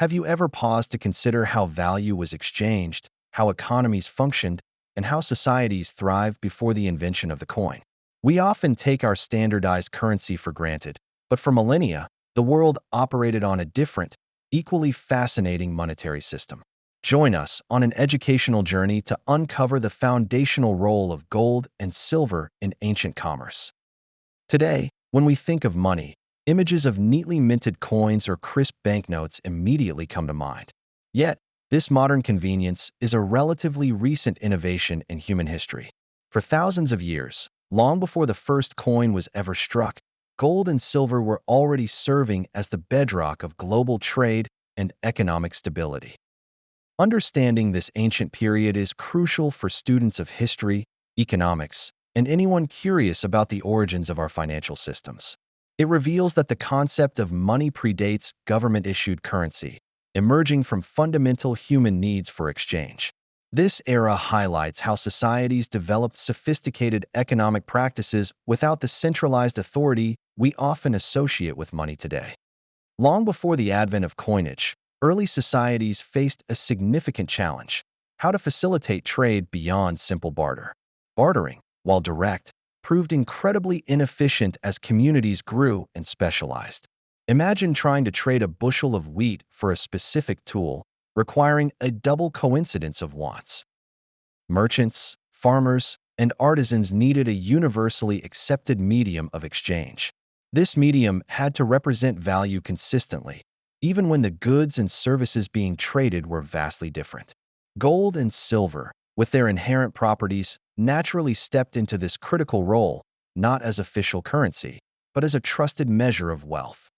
Have you ever paused to consider how value was exchanged, how economies functioned, and how societies thrived before the invention of the coin? We often take our standardized currency for granted, but for millennia, the world operated on a different, equally fascinating monetary system. Join us on an educational journey to uncover the foundational role of gold and silver in ancient commerce. Today, when we think of money, images of neatly minted coins or crisp banknotes immediately come to mind. Yet, this modern convenience is a relatively recent innovation in human history. For thousands of years, long before the first coin was ever struck, gold and silver were already serving as the bedrock of global trade and economic stability. Understanding this ancient period is crucial for students of history, economics, and anyone curious about the origins of our financial systems. It reveals that the concept of money predates government-issued currency, emerging from fundamental human needs for exchange. This era highlights how societies developed sophisticated economic practices without the centralized authority we often associate with money today. Long before the advent of coinage, early societies faced a significant challenge: how to facilitate trade beyond simple barter. Bartering, while direct, proved incredibly inefficient as communities grew and specialized. Imagine trying to trade a bushel of wheat for a specific tool, requiring a double coincidence of wants. Merchants, farmers, and artisans needed a universally accepted medium of exchange. This medium had to represent value consistently, even when the goods and services being traded were vastly different. Gold and silver, with their inherent properties, naturally stepped into this critical role, not as official currency, but as a trusted measure of wealth.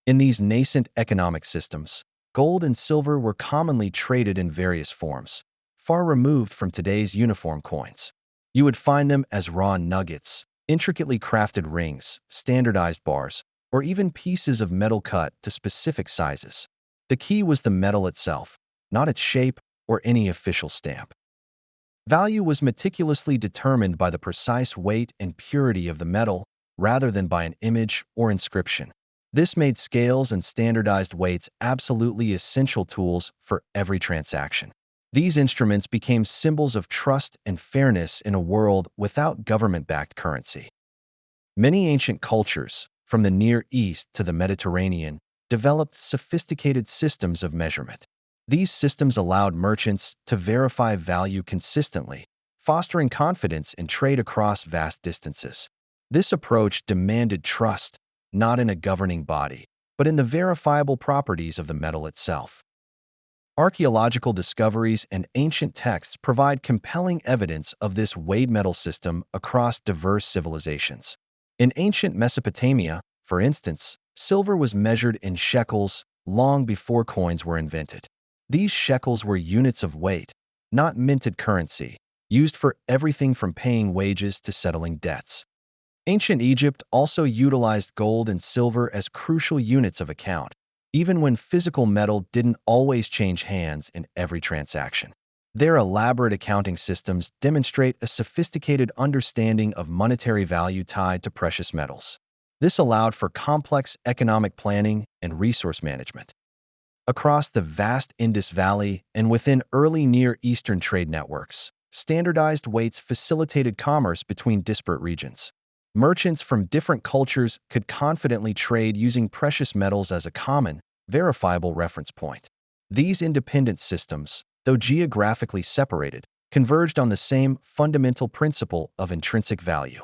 In these nascent economic systems, gold and silver were commonly traded in various forms, far removed from today's uniform coins. You would find them as raw nuggets, intricately crafted rings, standardized bars, or even pieces of metal cut to specific sizes. The key was the metal itself, not its shape or any official stamp. Value was meticulously determined by the precise weight and purity of the metal rather than by an image or inscription. This made scales and standardized weights absolutely essential tools for every transaction. These instruments became symbols of trust and fairness in a world without government-backed currency. Many ancient cultures, from the Near East to the Mediterranean, developed sophisticated systems of measurement. These systems allowed merchants to verify value consistently, fostering confidence in trade across vast distances. This approach demanded trust, not in a governing body, but in the verifiable properties of the metal itself. Archaeological discoveries and ancient texts provide compelling evidence of this weighed metal system across diverse civilizations. In ancient Mesopotamia, for instance, silver was measured in shekels long before coins were invented. These shekels were units of weight, not minted currency, used for everything from paying wages to settling debts. Ancient Egypt also utilized gold and silver as crucial units of account, even when physical metal didn't always change hands in every transaction. Their elaborate accounting systems demonstrate a sophisticated understanding of monetary value tied to precious metals. This allowed for complex economic planning and resource management. Across the vast Indus Valley and within early Near Eastern trade networks, standardized weights facilitated commerce between disparate regions. Merchants from different cultures could confidently trade using precious metals as a common, verifiable reference point. These independent systems, though geographically separated, converged on the same fundamental principle of intrinsic value.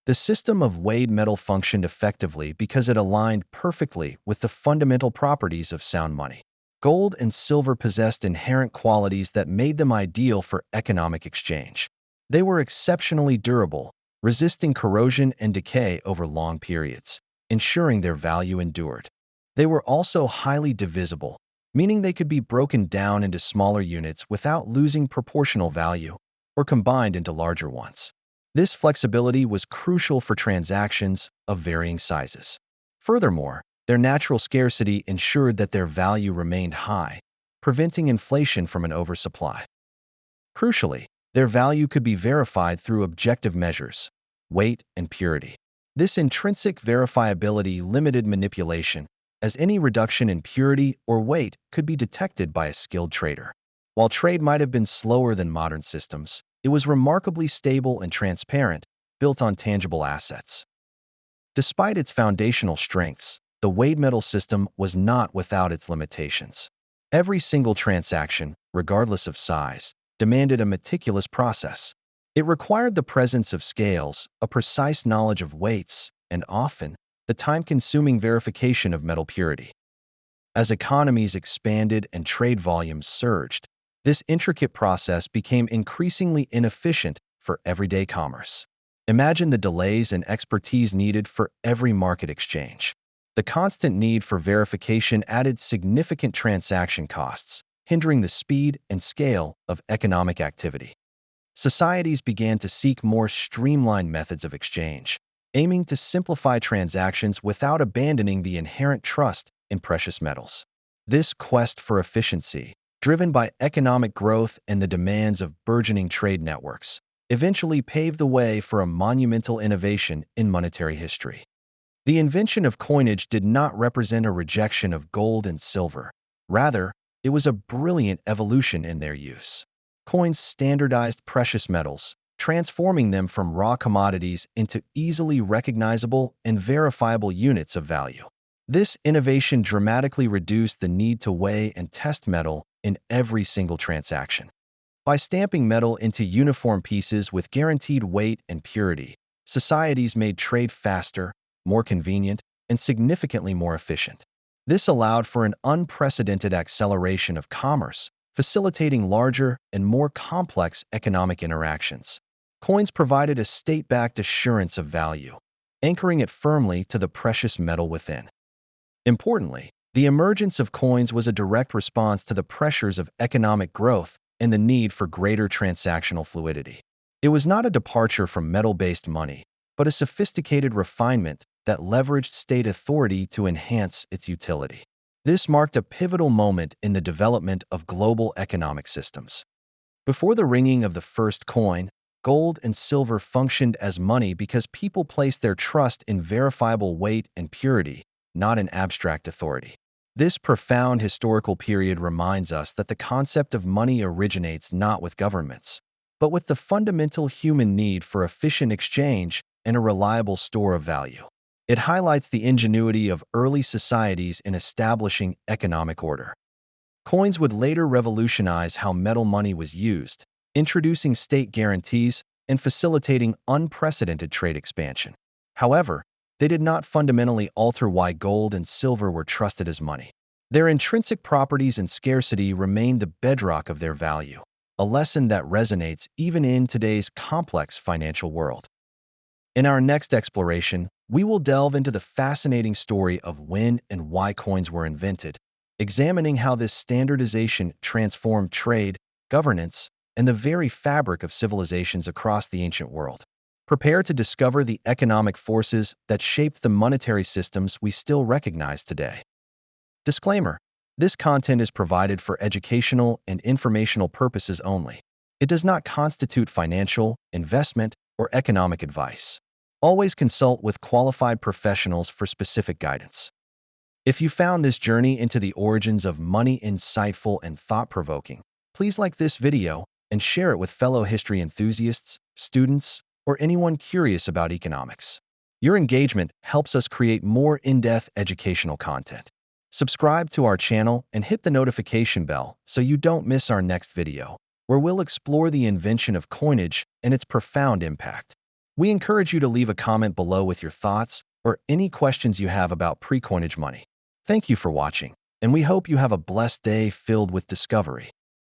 The system of weighed metal functioned effectively because it aligned perfectly with the fundamental properties of sound money. Gold and silver possessed inherent qualities that made them ideal for economic exchange. They were exceptionally durable, resisting corrosion and decay over long periods, ensuring their value endured. They were also highly divisible, meaning they could be broken down into smaller units without losing proportional value, or combined into larger ones. This flexibility was crucial for transactions of varying sizes. Furthermore, their natural scarcity ensured that their value remained high, preventing inflation from an oversupply. Crucially, their value could be verified through objective measures, weight and purity. This intrinsic verifiability limited manipulation, as any reduction in purity or weight could be detected by a skilled trader. While trade might have been slower than modern systems, it was remarkably stable and transparent, built on tangible assets. Despite its foundational strengths, the weighed metal system was not without its limitations. Every single transaction, regardless of size, demanded a meticulous process. It required the presence of scales, a precise knowledge of weights, and often, the time-consuming verification of metal purity. As economies expanded and trade volumes surged, this intricate process became increasingly inefficient for everyday commerce. Imagine the delays and expertise needed for every market exchange. The constant need for verification added significant transaction costs, hindering the speed and scale of economic activity. Societies began to seek more streamlined methods of exchange, aiming to simplify transactions without abandoning the inherent trust in precious metals. This quest for efficiency, driven by economic growth and the demands of burgeoning trade networks, eventually paved the way for a monumental innovation in monetary history. The invention of coinage did not represent a rejection of gold and silver. Rather, it was a brilliant evolution in their use. Coins standardized precious metals, transforming them from raw commodities into easily recognizable and verifiable units of value. This innovation dramatically reduced the need to weigh and test metal in every single transaction. By stamping metal into uniform pieces with guaranteed weight and purity, societies made trade faster, more convenient, and significantly more efficient. This allowed for an unprecedented acceleration of commerce, facilitating larger and more complex economic interactions. Coins provided a state-backed assurance of value, anchoring it firmly to the precious metal within. Importantly, the emergence of coins was a direct response to the pressures of economic growth and the need for greater transactional fluidity. It was not a departure from metal-based money, but a sophisticated refinement that leveraged state authority to enhance its utility. This marked a pivotal moment in the development of global economic systems. Before the ringing of the first coin, gold and silver functioned as money because people placed their trust in verifiable weight and purity, not in abstract authority. This profound historical period reminds us that the concept of money originates not with governments, but with the fundamental human need for efficient exchange and a reliable store of value. It highlights the ingenuity of early societies in establishing economic order. Coins would later revolutionize how metal money was used, introducing state guarantees and facilitating unprecedented trade expansion. However, they did not fundamentally alter why gold and silver were trusted as money. Their intrinsic properties and scarcity remained the bedrock of their value, a lesson that resonates even in today's complex financial world. In our next exploration, we will delve into the fascinating story of when and why coins were invented, examining how this standardization transformed trade, governance, and the very fabric of civilizations across the ancient world. Prepare to discover the economic forces that shaped the monetary systems we still recognize today. Disclaimer: this content is provided for educational and informational purposes only. It does not constitute financial, investment, or economic advice. Always consult with qualified professionals for specific guidance. If you found this journey into the origins of money insightful and thought-provoking, please like this video and share it with fellow history enthusiasts, students, or anyone curious about economics. Your engagement helps us create more in-depth educational content. Subscribe to our channel and hit the notification bell so you don't miss our next video, where we'll explore the invention of coinage and its profound impact. We encourage you to leave a comment below with your thoughts or any questions you have about pre-coinage money. Thank you for watching, and we hope you have a blessed day filled with discovery.